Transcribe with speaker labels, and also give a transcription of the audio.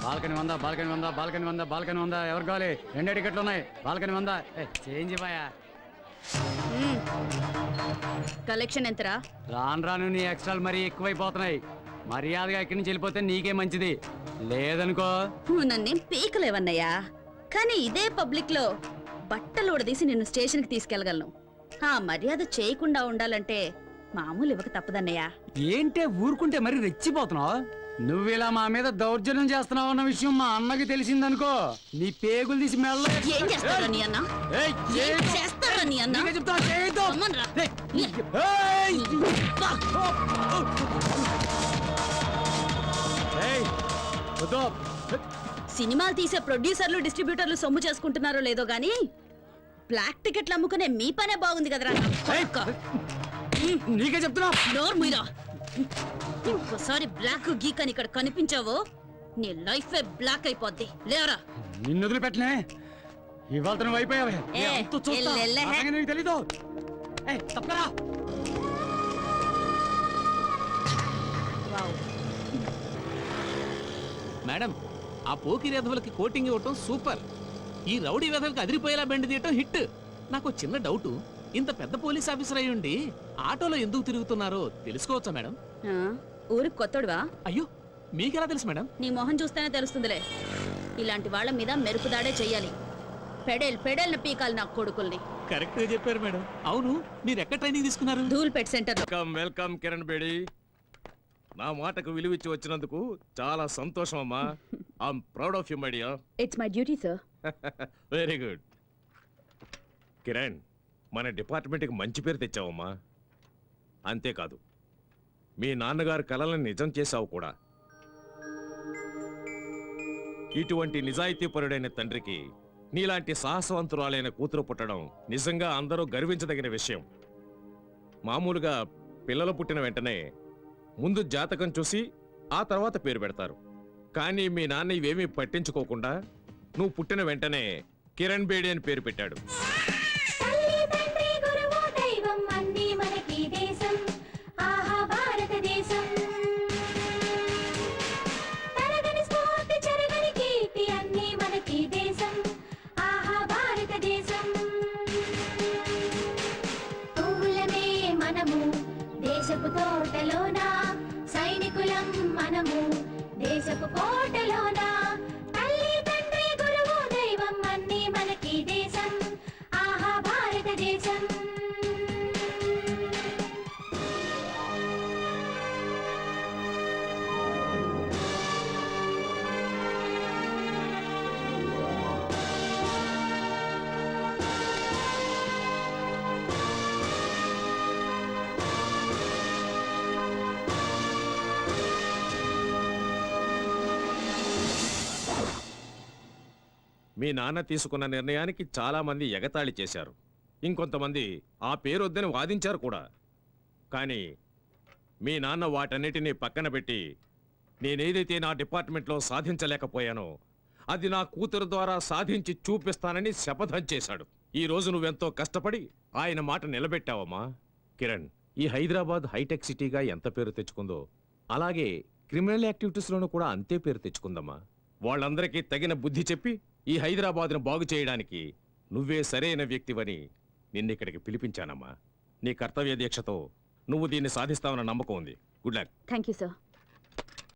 Speaker 1: Balcony వందా ఎవరు కావాలి? 2 టికెట్లు ఉన్నాయి. బాల్కనీ వందా చేంజ్ ఇవ్వయా.
Speaker 2: కలెక్షన్ ఎంతరా?
Speaker 1: రాను రాను నీ ఎక్స్ట్రాలు మరీ ఎక్కువైపోతున్నాయి. మర్యాదగా ఇక్కడి నుంచి వెళ్ళిపోతే నీకే మంచిది. లేదనుకో
Speaker 2: నువ్వు నన్నేం పీకలేవన్నయ్యా. కానీ ఇదే పబ్లిక్ లో బట్టలు ఉడదీసి నిన్ను స్టేషన్ కి తీసుకెళ్లగలను. ఆ మర్యాద చేయకుండా ఉండాలంటే మామూలు ఇవ్వక తప్పదన్నయ్యా.
Speaker 1: ఏంటే ఊరుకుంటే మరి రెచ్చిపోతున్నావు? నువ్వు ఇలా మా మీద దౌర్జన్యం చేస్తున్నావు అన్న విషయం మా అన్నకి తెలిసిందనుకో, నీ పేగులు తీసి మెల్ల.
Speaker 2: ఏం చేస్తారా నీ అన్న? ఏం చేస్తారా నీ అన్న? అమ్మన్రా. సినిమాలు తీసే ప్రొడ్యూసర్లు డిస్ట్రిబ్యూటర్లు సొమ్ము చేసుకుంటున్నారో లేదో గానీ బ్లాక్ టికెట్లు అమ్ముకునే మీ పనే బాగుంది కదరా.
Speaker 1: నీకే చెప్తున్నా.
Speaker 2: నోరు మీరా. ఇంకోసారి బ్లాక్ గీక్ అని ఇక్కడ కనిపించావో నీ లైఫ్ బ్లాక్ అయిపోద్ది. లేవరా.
Speaker 1: నిన్ను వదిలిపెట్టనే. ఇవాళ నువ్వు అయిపోయావే. నీకు తెలీదు. తప్పరా.
Speaker 3: మేడం, ఆ పోకిరి వెధవులకి కోటింగ్ ఇవ్వటం సూపర్. ఈ రౌడీ వెధవులకి అదిరిపోయేలా బెండ్ తీయటం హిట్. నాకు చిన్న డౌట్, ఇంత పెద్ద పోలీస్ ఆఫీసర్ అయి ఉండి ఆటోలో ఎందుకు తిరుగుతున్నారో తెలుసుకోవచ్చా మేడం?
Speaker 2: ఊరికి కొత్తడువా?
Speaker 3: అయ్యో, మీకెలా తెలుసు మేడం?
Speaker 2: నీ మొహం చూస్తేనే తెలుస్తుందిలే. ఇలాంటి వాళ్ళ మీద మెరుపుదాడే చెయ్యాలి. పెడేల్ పీకాలి నా కొడుకుల్ని.
Speaker 3: కరెక్ట్ గా చెప్పారు మేడం. అవును, మీరు ఎక్కడ ట్రైనింగ్ తీసుకున్నారు?
Speaker 2: ధూల్పేట్ సెంటర్.
Speaker 4: వెల్కమ్ కిరణ్ బేడి. నా మాటకు విలువిచ్చి వచ్చినందుకు చాలా సంతోషం అమ్మా. I'm proud of you my dear.
Speaker 2: It's my duty sir.
Speaker 4: Very good. Kiran, మన డిపార్ట్మెంట్కి మంచి పేరు తెచ్చావమ్మా. అంతేకాదు, మీ నాన్నగారు కలలను నిజం చేశావు కూడా. ఇటువంటి నిజాయితీపరుడైన తండ్రికి నీలాంటి సాహసవంతురాలైన కూతురు పుట్టడం నిజంగా అందరూ గర్వించదగిన విషయం. మామూలుగా పిల్లలు పుట్టిన వెంటనే ముందు జాతకం చూసి ఆ తర్వాత పేరు పెడతారు. కానీ మీ నాన్న ఇవేమీ పట్టించుకోకుండా నువ్వు పుట్టిన వెంటనే కిరణ్ బేడి అని పేరు పెట్టాడు.
Speaker 5: తోటలోనా సైనికులం మనము, దేశపు కోటలోనా తల్లి తండ్రి గురువు దైవం అన్నీ మనకి దేశం. ఆహా భారతదేశం.
Speaker 4: మీ నాన్న తీసుకున్న నిర్ణయానికి చాలా మంది ఎగతాళి చేశారు. ఇంకొంతమంది ఆ పేరొద్దని వాదించారు కూడా. కానీ మీ నాన్న వాటన్నిటినీ పక్కన పెట్టి నేనేదైతే నా డిపార్ట్మెంట్లో సాధించలేకపోయానో అది నా కూతురు ద్వారా సాధించి చూపిస్తానని శపథం చేశాడు. ఈ రోజు నువ్వెంతో కష్టపడి ఆయన మాట నిలబెట్టావమ్మా. కిరణ్, ఈ హైదరాబాద్ హైటెక్ సిటీగా ఎంత పేరు తెచ్చుకుందో అలాగే క్రిమినల్ యాక్టివిటీస్లోనూ కూడా అంతే పేరు తెచ్చుకుందమ్మా. వాళ్ళందరికీ తగిన బుద్ధి చెప్పి ఈ హైదరాబాద్ను బాగు చేయడానికి నువ్వే సరైన వ్యక్తివని నిన్నిక్కడికి పిలిపించానమ్మా. నీ కర్తవ్య దీక్షతో నువ్వు దీన్ని సాధిస్తావన్న నమ్మకం ఉంది. Good luck.
Speaker 2: Thank you sir.